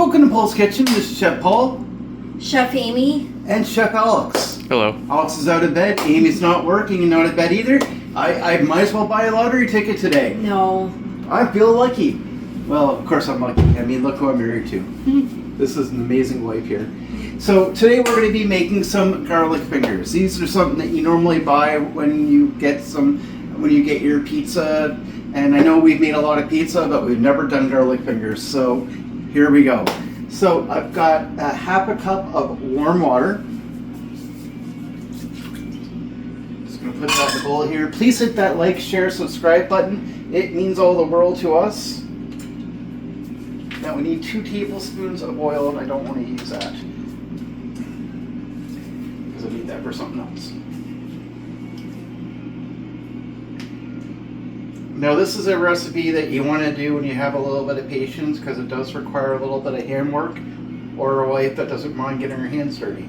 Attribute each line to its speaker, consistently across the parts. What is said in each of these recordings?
Speaker 1: Welcome to Poul's Kitchen. This is Chef Paul.
Speaker 2: Chef Amy.
Speaker 1: And Chef Alex.
Speaker 3: Hello.
Speaker 1: Alex is out of bed. Amy's not working and not at bed either. I might as well buy a lottery ticket today.
Speaker 2: No.
Speaker 1: I feel lucky. Well, of course I'm lucky. I mean, look who I'm married to. This is an amazing wife here. So today we're going to be making some garlic fingers. These are something that you normally buy when you get your pizza. And I know we've made a lot of pizza, but we've never done garlic fingers. So here we go. So I've got a half a cup of warm water. Just going to put that in the bowl here. Please hit that like, share, subscribe button. It means all the world to us. Now we need 2 tablespoons of oil, and I don't want to use that because I need that for something else. Now this is a recipe that you want to do when you have a little bit of patience, because it does require a little bit of handwork, or a wife that doesn't mind getting her hands dirty.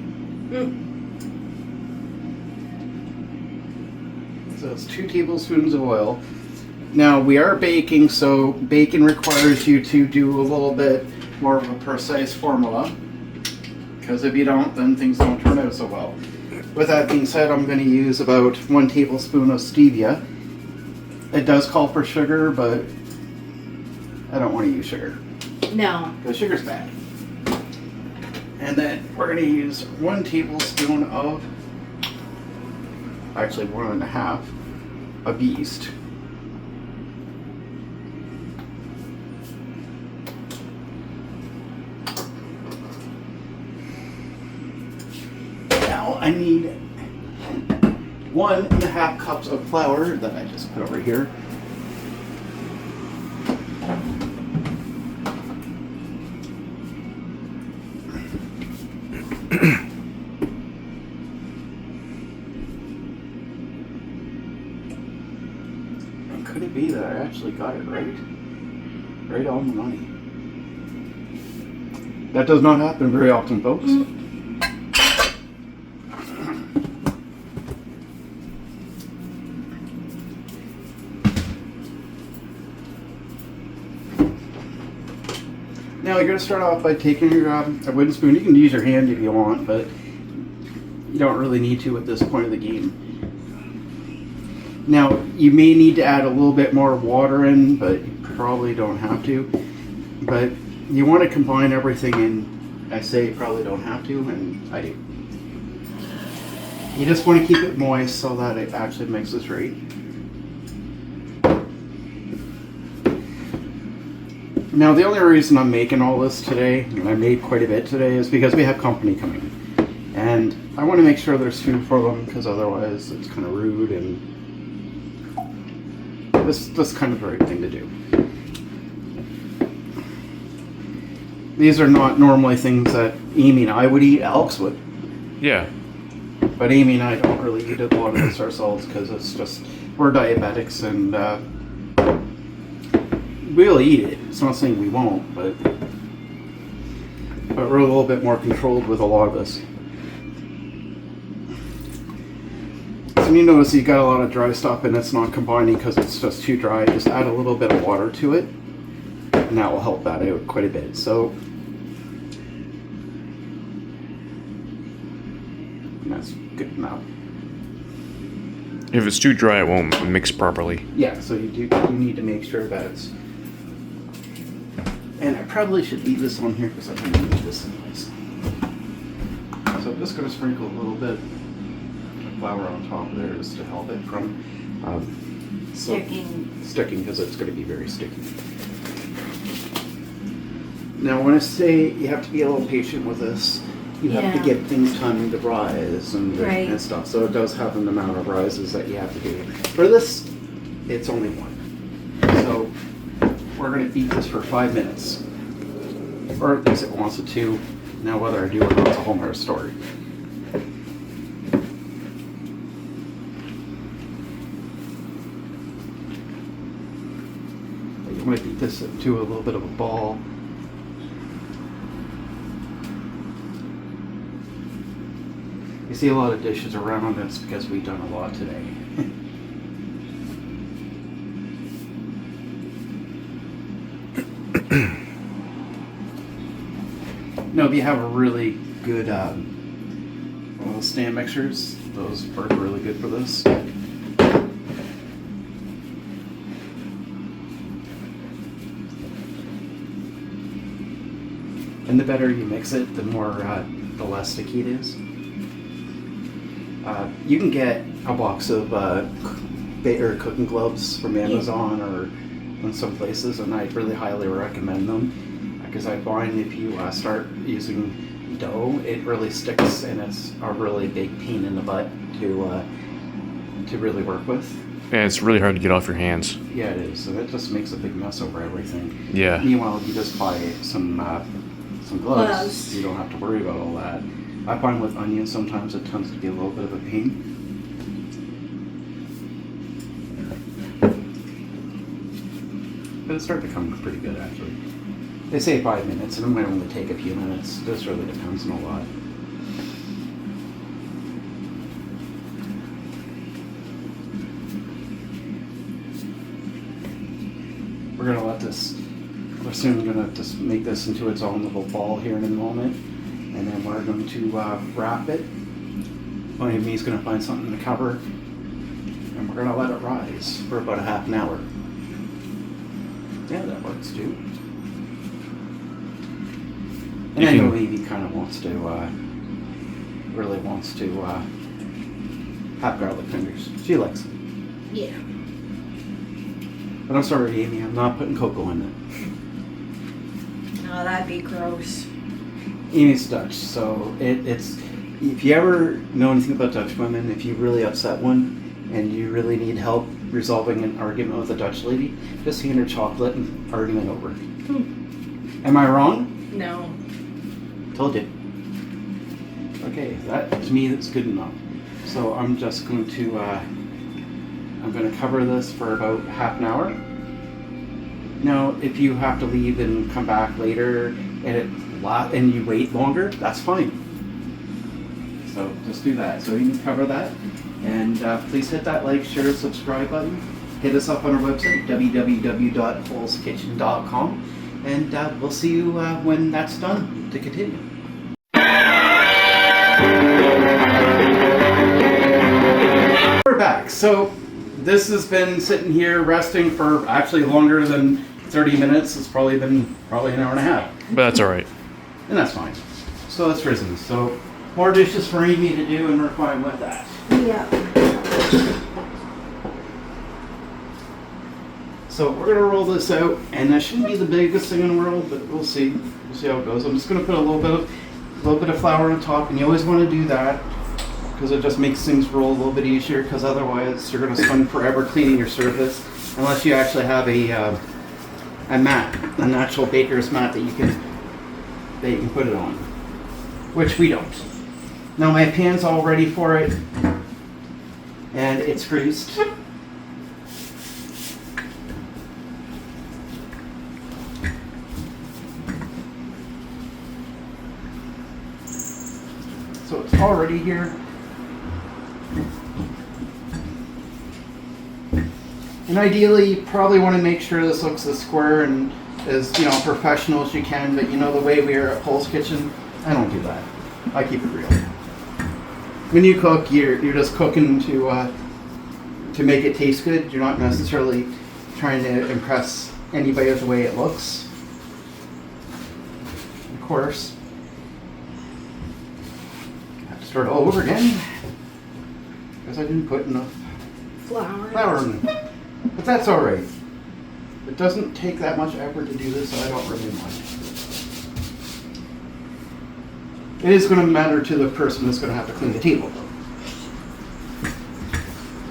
Speaker 1: So it's 2 tablespoons of oil. Now we are baking, so bacon requires you to do a little bit more of a precise formula, because if you don't, then things don't turn out so well. With that being said, I'm going to use about 1 tablespoon of stevia. It does call for sugar, but I don't want to use sugar.
Speaker 2: No.
Speaker 1: Because sugar's bad. And then we're going to use 1 tablespoon of, actually 1.5, of yeast. Now I need 1.5 cups of flour that I just put over here. And could it be that I actually got it right? Right on the money. That does not happen very often, folks. Now you're going to start off by taking your a wooden spoon. You can use your hand if you want, but you don't really need to at this point of the game. Now you may need to add a little bit more water in, but you probably don't have to. But you want to combine everything in. I say you probably don't have to, and I do. You just want to keep it moist so that it actually mixes right. Now the only reason I'm making all this today, and I made quite a bit today, is because we have company coming. And I want to make sure there's food for them, because otherwise it's kind of rude, and this is kind of the right thing to do. These are not normally things that Amy and I would eat. Alex would.
Speaker 3: Yeah.
Speaker 1: But Amy and I don't really eat a lot of this ourselves, because it's just, we're diabetics, and we'll eat it. It's not saying we won't, but we're a little bit more controlled with a lot of this. So you notice you got a lot of dry stuff and it's not combining because it's just too dry. Just add a little bit of water to it, and that will help that out quite a bit. So that's good enough.
Speaker 3: If it's too dry, it won't mix properly.
Speaker 1: Yeah, so you need to make sure that it's. And I probably should leave this on here because I don't need this anyways. So I'm just going to sprinkle a little bit of flour on top of there just to help it from sticking, because it's going to be very sticky. Now when I say you have to be a little patient with this, you have to get things time to rise and stuff. So it does have an amount of rises that you have to do. For this, it's only 1. So we're going to beat this for 5 minutes. Or at least it wants it to. Now whether I do or not is a whole other story. You want to beat this to a little bit of a ball. You see a lot of dishes around. That's because we've done a lot today. No, if you have a really good stand mixers, those work really good for this. And the better you mix it, the less sticky it is. You can get a box of cooking gloves from Amazon or in some places, and I really highly recommend them because I find if you start using dough, it really sticks, and it's a really big pain in the butt to really work with.
Speaker 3: And it's really hard to get off your hands.
Speaker 1: Yeah, it is, and it just makes a big mess over everything.
Speaker 3: Yeah.
Speaker 1: Meanwhile, if you just buy some gloves, you don't have to worry about all that. I find with onions sometimes it tends to be a little bit of a pain. But it's starting to come pretty good actually. They say 5 minutes, and it might only take a few minutes. This really depends on a lot. We're gonna let this. We're soon gonna just make this into its own little ball here in a moment, and then we're going to wrap it. One of me is gonna find something to cover, and we're gonna let it rise for about a half an hour. Yeah, that works too. And I know Evie kind of wants to, really wants to have garlic fingers. She likes them.
Speaker 2: Yeah.
Speaker 1: But I'm sorry, Amy, I'm not putting cocoa in it.
Speaker 2: No, that'd be gross.
Speaker 1: Amy's Dutch, so it's if you ever know anything about Dutch women, if you really upset one and you really need help resolving an argument with a Dutch lady, just hand her chocolate and argument over. Am I wrong?
Speaker 2: No.
Speaker 1: Told you. Okay, that to me that's good enough. So I'm just going to cover this for about half an hour. Now, if you have to leave and come back later and you wait longer, that's fine. So just do that. So you can cover that. And please hit that like, share, subscribe button. Hit us up on our website, www.poulskitchen.com. And we'll see you when that's done to continue. We're back. So this has been sitting here resting for actually longer than 30 minutes. It's probably been an hour and a half.
Speaker 3: But that's all right.
Speaker 1: And that's fine. So it's risen. So more dishes for Amy to do, and we're fine with that.
Speaker 2: Yeah.
Speaker 1: So we're gonna roll this out, and that shouldn't be the biggest thing in the world, but we'll see. We'll see how it goes. I'm just gonna put a little bit of flour on top, and you always want to do that because it just makes things roll a little bit easier. Because otherwise, you're gonna spend forever cleaning your surface unless you actually have a mat, an actual baker's mat that you can put it on, which we don't. Now my pan's all ready for it, and it's greased. So it's already here. And ideally, you probably want to make sure this looks as square and as professional as you can. But the way we are at Poul's Kitchen, I don't do that. I keep it real. When you cook, you're just cooking to make it taste good. You're not necessarily trying to impress anybody with the way it looks. Of course. Start all over again because I didn't put enough flour in. But that's all right. It doesn't take that much effort to do this, so I don't really mind. It is going to matter to the person that's going to have to clean the table.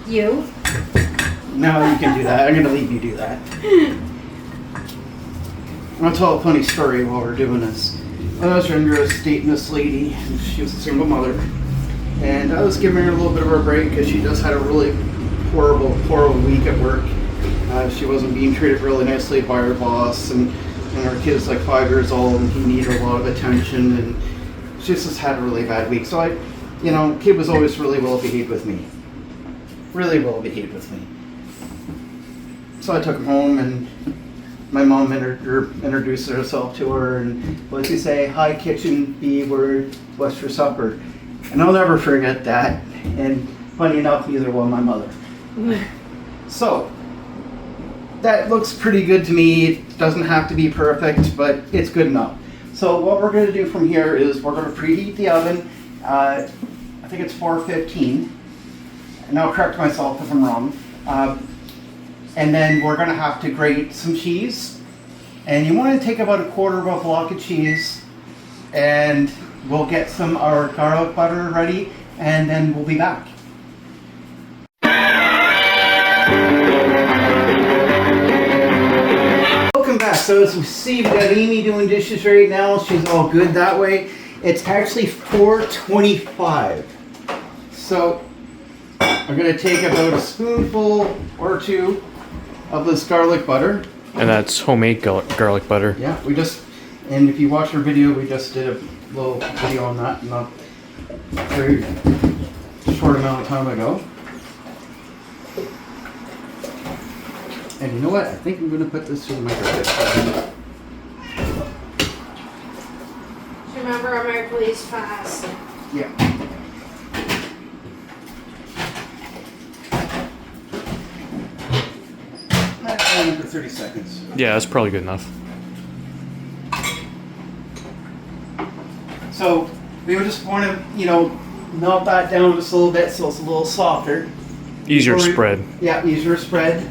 Speaker 2: You?
Speaker 1: No, you can do that. I'm going to leave you do that. I'll tell a funny story while we're doing this. When I was younger, I was dating this lady. She was a single mother. And I was giving her a little bit of a break because she just had a really horrible week at work. She wasn't being treated really nicely by her boss. And her kid's like 5 years old, and he needed a lot of attention. And she just had a really bad week. So kid was always really well behaved with me. Really well behaved with me. So I took him home, and my mom introduced herself to her, and what did she say? Hi, kitchen, B word, what's for supper? And I'll never forget that. And funny enough, neither will my mother. So, that looks pretty good to me. It doesn't have to be perfect, but it's good enough. So what we're going to do from here is we're going to preheat the oven. I think it's 415. And I'll correct myself if I'm wrong. And then we're going to have to grate some cheese. And you want to take about a quarter of a block of cheese. And we'll get our garlic butter ready. And then we'll be back. Welcome back. So as we see, we got Amy doing dishes right now. She's all good that way. It's actually 4:25. So I'm going to take about a spoonful or two of this garlic butter.
Speaker 3: And that's homemade garlic butter.
Speaker 1: Yeah, and if you watch our video, we just did a little video on that not very short amount of time ago. And you know what? I think I'm going to put this through the microwave.
Speaker 2: Remember, our microwave's fast.
Speaker 1: Yeah. For 30 seconds.
Speaker 3: Yeah, that's probably good enough.
Speaker 1: So we would just want to, melt that down just a little bit so it's a little softer.
Speaker 3: Easier spread.
Speaker 1: Yeah, easier spread.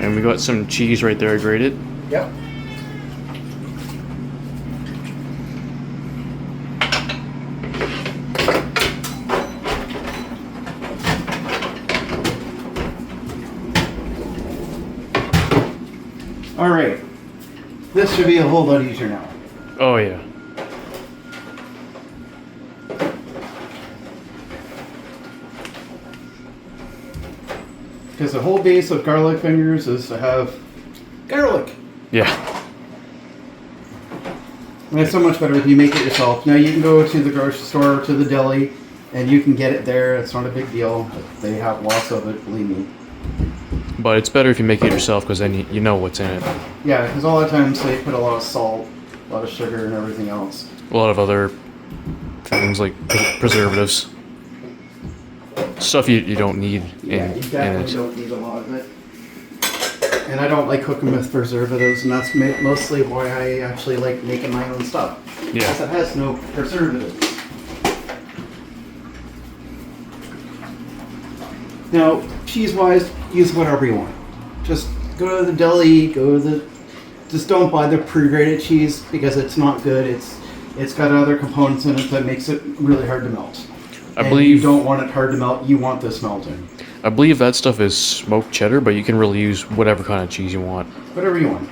Speaker 3: And we got some cheese right there grated.
Speaker 1: Yep. All right. This should be a whole lot easier now.
Speaker 3: Oh yeah.
Speaker 1: Because the whole base of garlic fingers is to have garlic.
Speaker 3: Yeah.
Speaker 1: And it's so much better if you make it yourself. Now you can go to the grocery store or to the deli and you can get it there. It's not a big deal. They have lots of it, believe me.
Speaker 3: But it's better if you make it yourself because then you know what's in it.
Speaker 1: Yeah, because a lot of times they put a lot of salt, a lot of sugar, and everything else.
Speaker 3: A lot of other things like preservatives. Stuff you don't need
Speaker 1: Yeah,
Speaker 3: in
Speaker 1: you definitely
Speaker 3: it.
Speaker 1: don't need a lot of it. And I don't like cooking with preservatives, and that's mostly why I actually like making my own stuff.
Speaker 3: Yeah.
Speaker 1: Because it has no preservatives. Now, cheese-wise, use whatever you want. Just go to the deli, just don't buy the pre-grated cheese because it's not good. It's got other components in it that makes it really hard to melt.
Speaker 3: I
Speaker 1: And
Speaker 3: believe
Speaker 1: you don't want it hard to melt. You want this melting.
Speaker 3: I believe that stuff is smoked cheddar, but you can really use whatever kind of cheese you want.
Speaker 1: Whatever you want.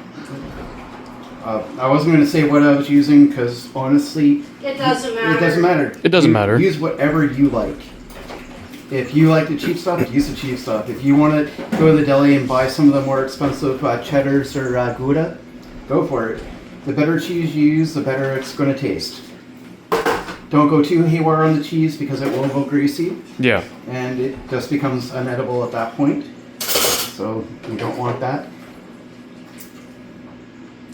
Speaker 1: I wasn't going to say what I was using because honestly,
Speaker 2: It doesn't matter.
Speaker 1: it doesn't matter.
Speaker 3: It doesn't matter.
Speaker 1: Use whatever you like. If you like the cheap stuff, use the cheap stuff. If you want to go to the deli and buy some of the more expensive cheddars or Gouda, go for it. The better cheese you use, the better it's going to taste. Don't go too haywire on the cheese because it will go greasy.
Speaker 3: Yeah.
Speaker 1: And it just becomes unedible at that point. So you don't want that.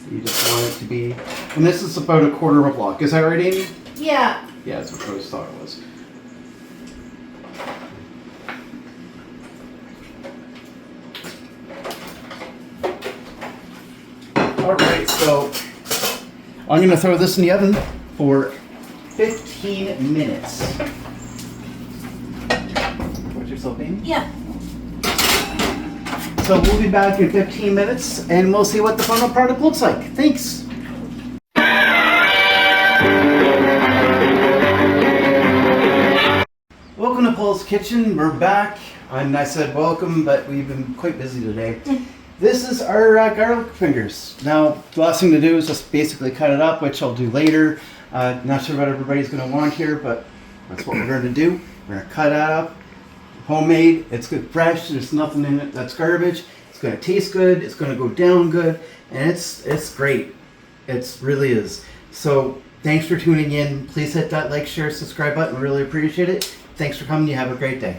Speaker 1: You just want it to be, and this is about a quarter of a block. Is that right, Amy?
Speaker 2: Yeah.
Speaker 1: Yeah, that's what I always thought it was. All right, so I'm gonna throw this in the oven for 15 minutes. Watch yourself, Amy.
Speaker 2: Yeah.
Speaker 1: So we'll be back in 15 minutes and we'll see what the final product looks like. Thanks. Welcome to Poul's Kitchen. We're back. And I said welcome, but we've been quite busy today. This is our garlic fingers. Now, the last thing to do is just basically cut it up, which I'll do later. Not sure what everybody's going to want here, but that's what we're going to do. We're going to cut that up. Homemade, it's good, fresh, there's nothing in it that's garbage. It's going to taste good, it's going to go down good, and it's great. It really is. So, thanks for tuning in. Please hit that like, share, subscribe button. We really appreciate it. Thanks for coming. You have a great day.